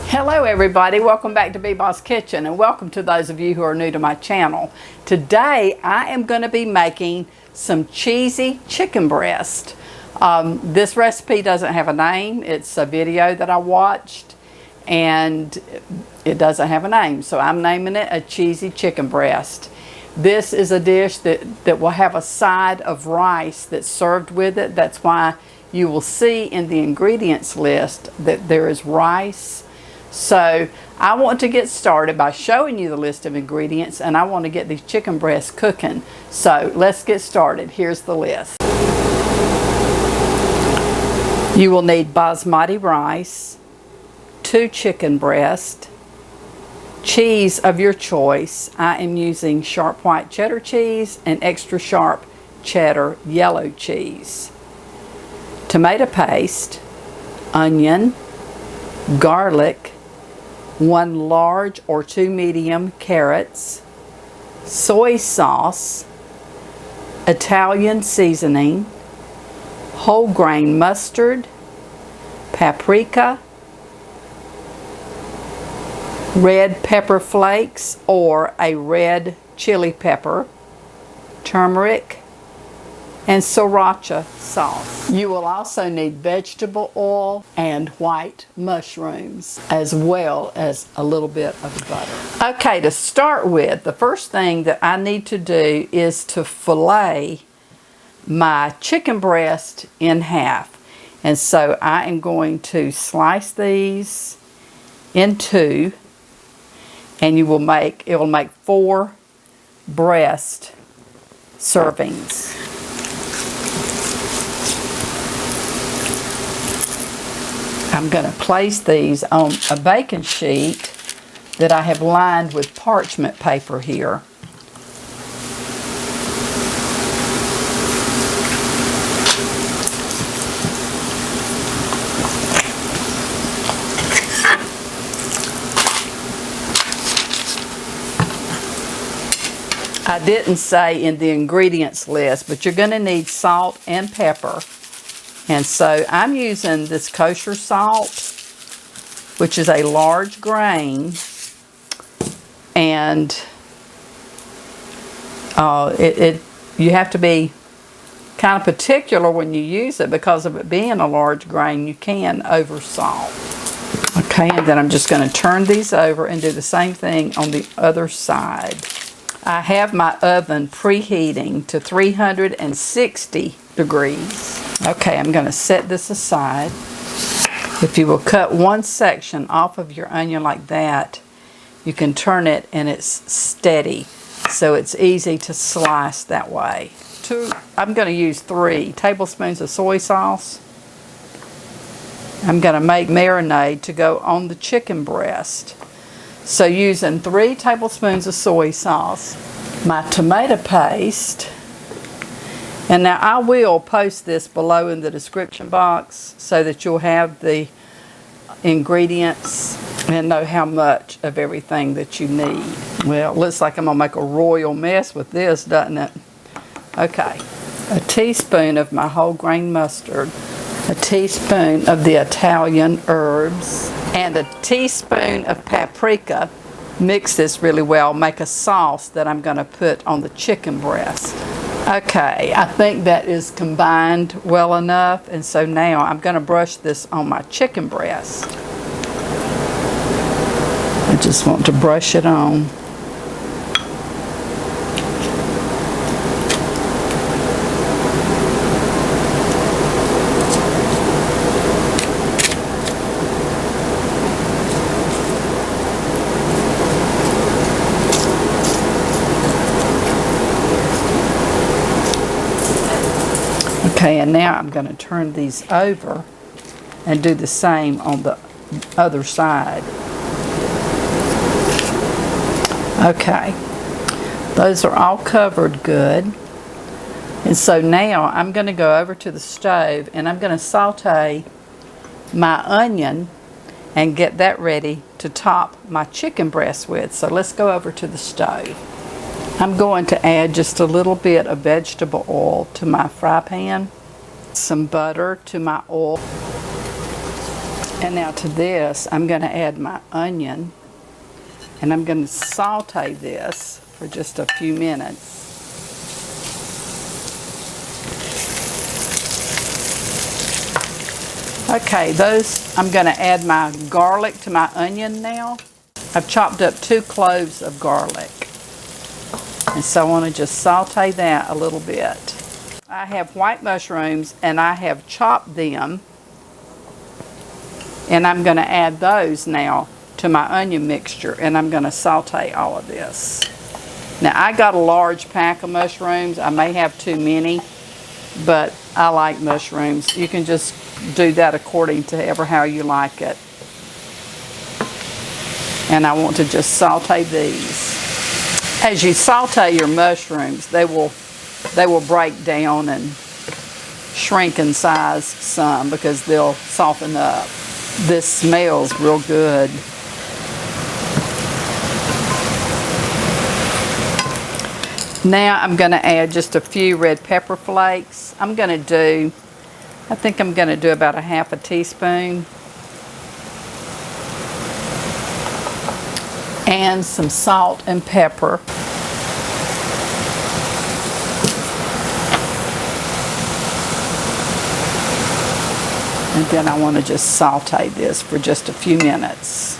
Hello everybody, welcome back to B-Boss Kitchen, and welcome to those of you who are new to my channel. Today I am going to be making some cheesy chicken breast. This recipe doesn't have a name. It's a video that I watched and it doesn't have a name, so I'm naming it a cheesy chicken breast. This is a dish that will have a side of rice that's served with it. That's why you will see in the ingredients list that there is rice. So I want to get started by showing you the list of ingredients, and I want to get these chicken breasts cooking. So let's get started. Here's the list. You will need basmati rice, 2 chicken breasts, cheese of your choice. I am using sharp white cheddar cheese and extra sharp cheddar yellow cheese, tomato paste, onion, garlic, 1 large or 2 medium carrots, soy sauce, Italian seasoning, whole grain mustard, paprika, red pepper flakes or a red chili pepper, turmeric, and sriracha sauce. You will also need vegetable oil and white mushrooms, as well as a little bit of butter. Okay, to start with, the first thing that I need to do is to fillet my chicken breast in half. And so I am going to slice these in 2, and it will make 4 breast servings. I'm going to place these on a baking sheet that I have lined with parchment paper here. I didn't say in the ingredients list, but you're going to need salt and pepper. And so I'm using this kosher salt, which is a large grain, and you have to be kind of particular when you use it because of it being a large grain. You can over salt. Okay, and then I'm just going to turn these over and do the same thing on the other side. I have my oven preheating to 360 degrees. Okay, I'm going to set this aside. If you will cut one section off of your onion like that, you can turn it and it's steady, so it's easy to slice that way. I'm going to use 3 tablespoons of soy sauce. I'm going to make marinade to go on the chicken breast. So using 3 tablespoons of soy sauce, my tomato paste, and now I will post this below in the description box so that you'll have the ingredients and know how much of everything that you need. Well, it looks like I'm going to make a royal mess with this, doesn't it? Okay, a teaspoon of my whole grain mustard, a teaspoon of the Italian herbs, and a teaspoon of paprika. Mix this really well, make a sauce that I'm going to put on the chicken breast. Okay, I think that is combined well enough, and so now I'm going to brush this on my chicken breast. I just want to brush it on. Okay, and now I'm going to turn these over and do the same on the other side. Okay, those are all covered good. And so now I'm going to go over to the stove and I'm going to saute my onion and get that ready to top my chicken breast with. So let's go over to the stove. I'm going to add just a little bit of vegetable oil to my fry pan, some butter to my oil, And now to this, I'm going to add my onion, and I'm going to saute this for just a few minutes. Okay, I'm going to add my garlic to my onion now. I've chopped up 2 cloves of garlic. And so I want to just saute that a little bit. I have white mushrooms and I have chopped them. And I'm going to add those now to my onion mixture, and I'm going to saute all of this. Now I got a large pack of mushrooms. I may have too many, but I like mushrooms. You can just do that according to how you like it. And I want to just saute these. As you saute your mushrooms, they will break down and shrink in size some because they'll soften up. This smells real good. Now I'm going to add just a few red pepper flakes. I think I'm going to do about a half a teaspoon. And some salt and pepper. And then I want to just saute this for just a few minutes.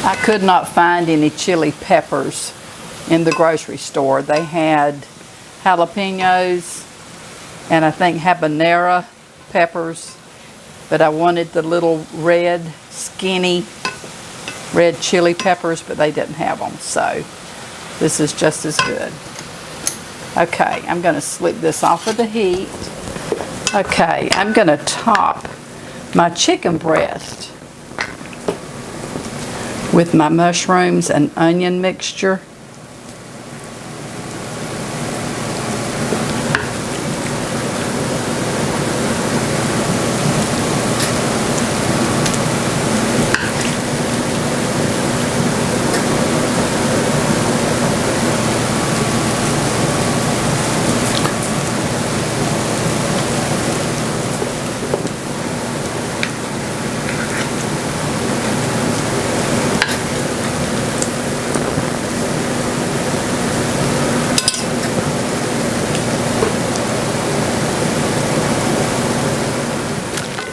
I could not find any chili peppers in the grocery store. They had jalapenos and I think habanero peppers, but I wanted the little red, skinny, red chili peppers, but they didn't have them, so this is just as good. Okay, I'm going to slip this off of the heat. Okay, I'm going to top my chicken breast with my mushrooms and onion mixture.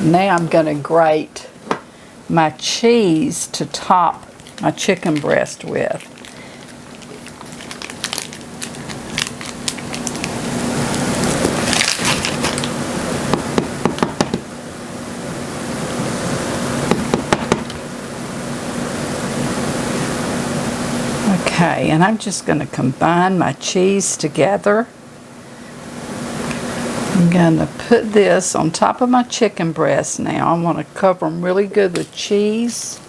Now I'm going to grate my cheese to top my chicken breast with. Okay, and I'm just going to combine my cheese together. I'm going to put this on top of my chicken breast now. I want to cover them really good with cheese.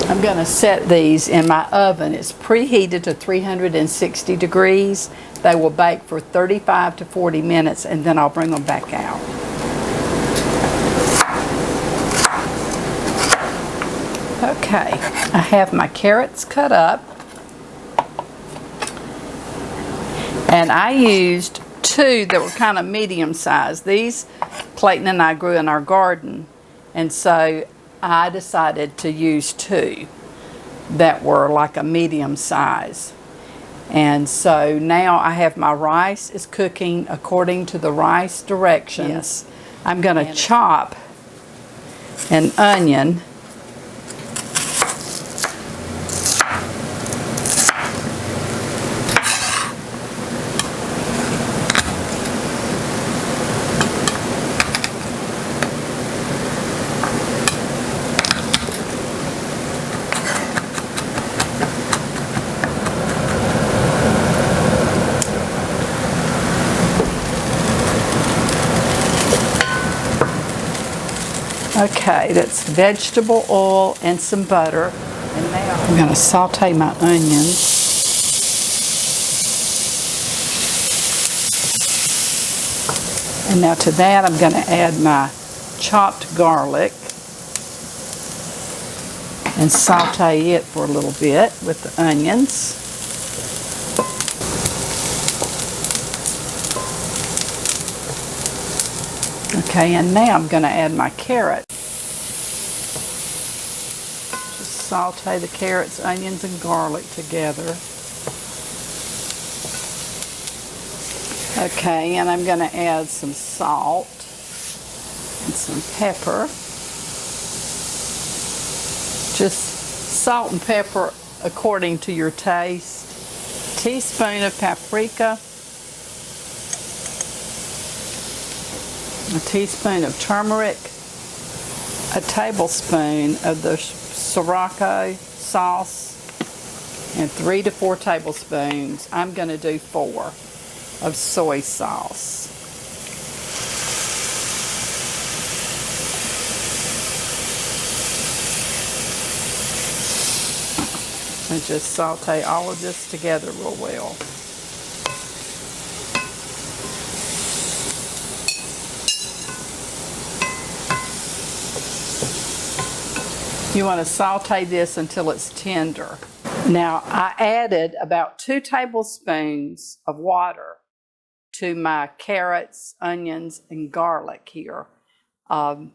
I'm going to set these in my oven. It's preheated to 360 degrees. They will bake for 35 to 40 minutes and then I'll bring them back out. Okay, I have my carrots cut up and I used 2 that were kind of medium sized. These Clayton and I grew in our garden, and so I decided to use 2 that were like a medium size. And so now I have my rice is cooking according to the rice directions. Yes. I'm going to chop an onion. Okay, that's vegetable oil and some butter. And now I'm going to saute my onions. And now to that I'm going to add my chopped garlic and saute it for a little bit with the onions. Okay, and now I'm going to add my carrot. Just saute the carrots, onions, and garlic together. Okay, and I'm going to add some salt and some pepper. Just salt and pepper according to your taste. A teaspoon of paprika. A teaspoon of turmeric. A tablespoon of the Sriracha sauce. And 3 to 4 tablespoons. I'm going to do 4 of soy sauce. And just saute all of this together real well. You want to saute this until it's tender. Now I added about 2 tablespoons of water to my carrots, onions, and garlic here. I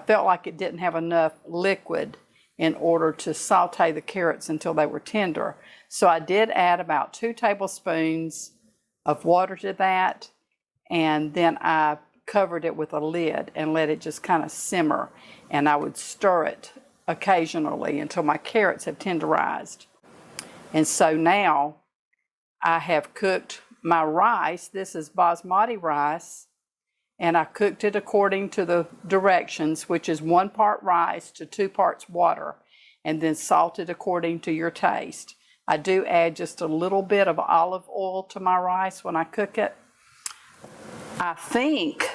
felt like it didn't have enough liquid in order to saute the carrots until they were tender. So I did add about 2 tablespoons of water to that, and then I covered it with a lid and let it just kind of simmer, and I would stir it occasionally until my carrots have tenderized. And so now I have cooked my rice. This is basmati rice, and I cooked it according to the directions, which is 1 part rice to 2 parts water, and then salted according to your taste. I do add just a little bit of olive oil to my rice when I cook it. I think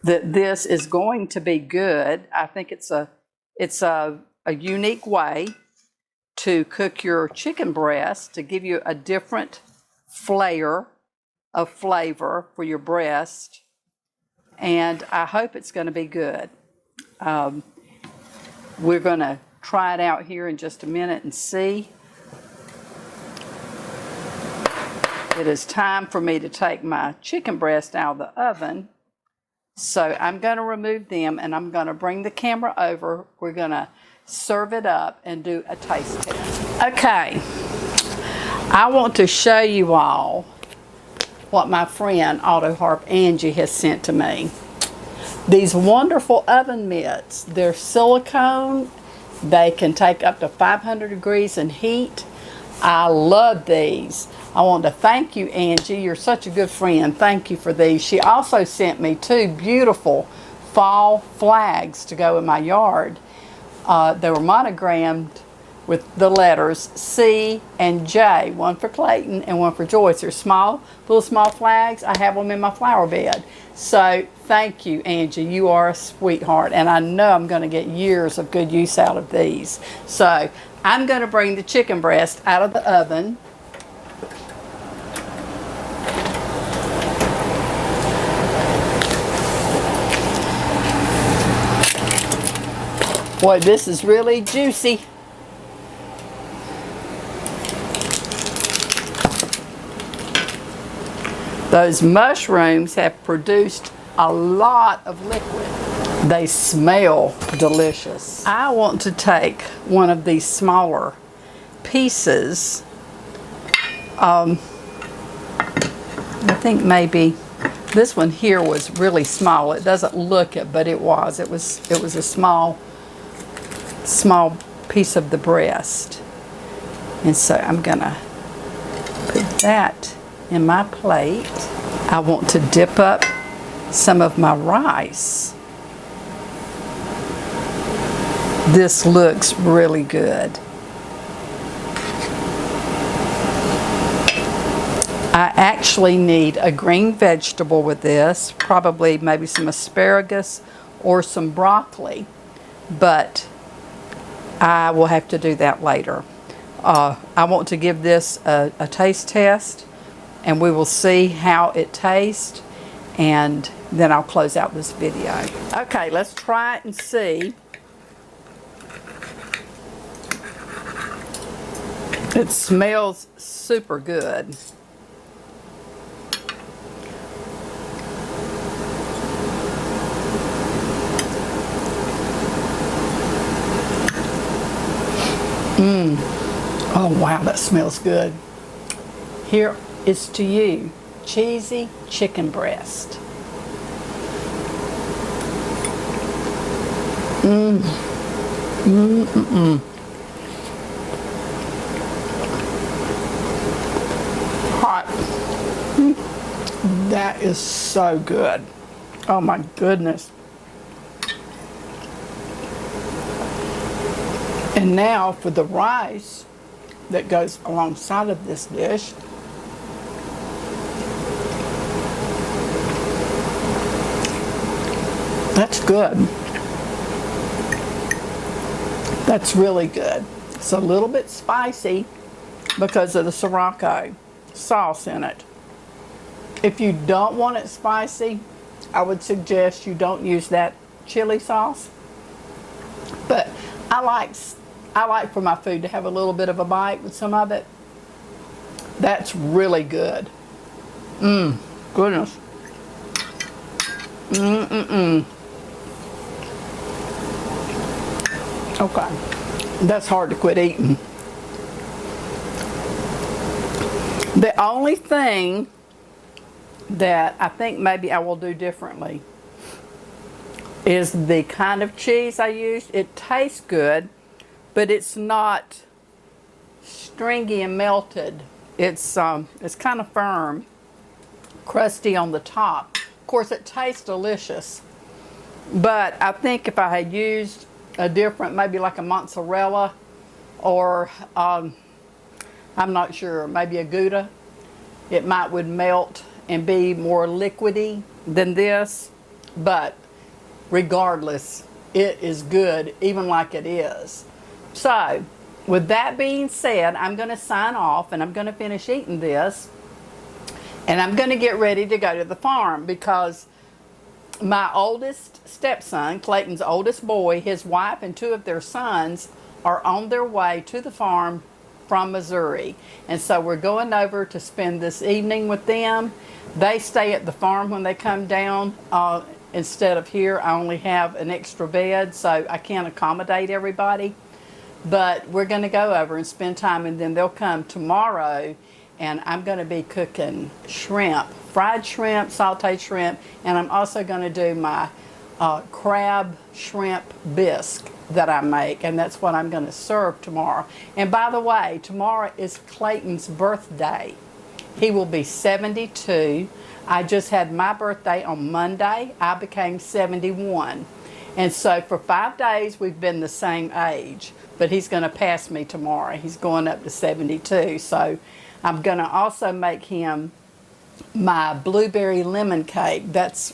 that this is going to be good. I think it's a unique way to cook your chicken breast to give you a different flavor for your breast, and I hope it's going to be good. We're going to try it out here in just a minute and see. It is time for me to take my chicken breast out of the oven, so I'm going to remove them and I'm going to bring the camera over. We're going to serve it up and do a taste test. Okay, I want to show you all what my friend Auto Harp Angie has sent to me. These wonderful oven mitts. They're silicone. They can take up to 500 degrees in heat. I love these. I want to thank you, Angie. You're such a good friend. Thank you for these. She also sent me 2 beautiful fall flags to go in my yard. They were monogrammed with the letters C and J, one for Clayton and one for Joyce. They're small, little small flags. I have them in my flower bed. So thank you, Angie. You are a sweetheart, and I know I'm going to get years of good use out of these. So I'm going to bring the chicken breast out of the oven. Boy, this is really juicy. Those mushrooms have produced a lot of liquid. They smell delicious. I want to take one of these smaller pieces. I think maybe this one here was really small. It doesn't look it, but it was. It was a small piece of the breast. And so I'm gonna put that in my plate. I want to dip up some of my rice. This looks really good. I actually need a green vegetable with this, probably maybe some asparagus or some broccoli, but I will have to do that later. I want to give this a taste test, and we will see how it tastes, and then I'll close out this video. Okay, let's try it and see. It smells super good. Oh wow, that smells good. Here is to you, cheesy chicken breast. Hot. That is so good. Oh my goodness. And now for the rice that goes alongside of this dish. That's good. That's really good. It's a little bit spicy because of the Sriracha sauce in it. If you don't want it spicy, I would suggest you don't use that chili sauce. But I like for my food to have a little bit of a bite with some of it. That's really good. Goodness. Okay. That's hard to quit eating. The only thing that I think maybe I will do differently is the kind of cheese I used. It tastes good, but it's not stringy and melted. It's kind of firm, crusty on the top. Of course, it tastes delicious, but I think if I had used a different, maybe like a mozzarella, or I'm not sure, maybe a Gouda, it would melt and be more liquidy than this. But regardless, it is good, even like it is. So, with that being said, I'm going to sign off and I'm going to finish eating this. And I'm going to get ready to go to the farm because my oldest stepson, Clayton's oldest boy, his wife and two of their sons are on their way to the farm from Missouri. And so we're going over to spend this evening with them. They stay at the farm when they come down. Instead of here, I only have an extra bed, so I can't accommodate everybody. But we're going to go over and spend time, and then they'll come tomorrow, and I'm going to be cooking shrimp, fried shrimp, sauteed shrimp, and I'm also going to do my crab shrimp bisque that I make, and that's what I'm going to serve tomorrow. And by the way, tomorrow is Clayton's birthday. He will be 72. I just had my birthday on Monday. I became 71. And so for 5 days, we've been the same age. But he's going to pass me tomorrow. He's going up to 72. So I'm going to also make him my blueberry lemon cake. That's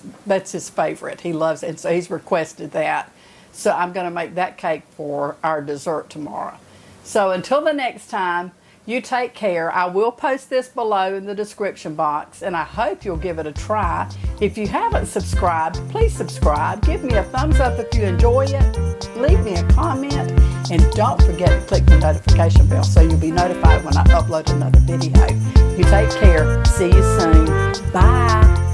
his favorite. He loves it. And so he's requested that. So I'm going to make that cake for our dessert tomorrow. So until the next time, you take care. I will post this below in the description box, and I hope you'll give it a try. If you haven't subscribed, please subscribe. Give me a thumbs up if you enjoy it. Leave me a comment, and don't forget to click the notification bell so you'll be notified when I upload another video. You take care. See you soon. Bye.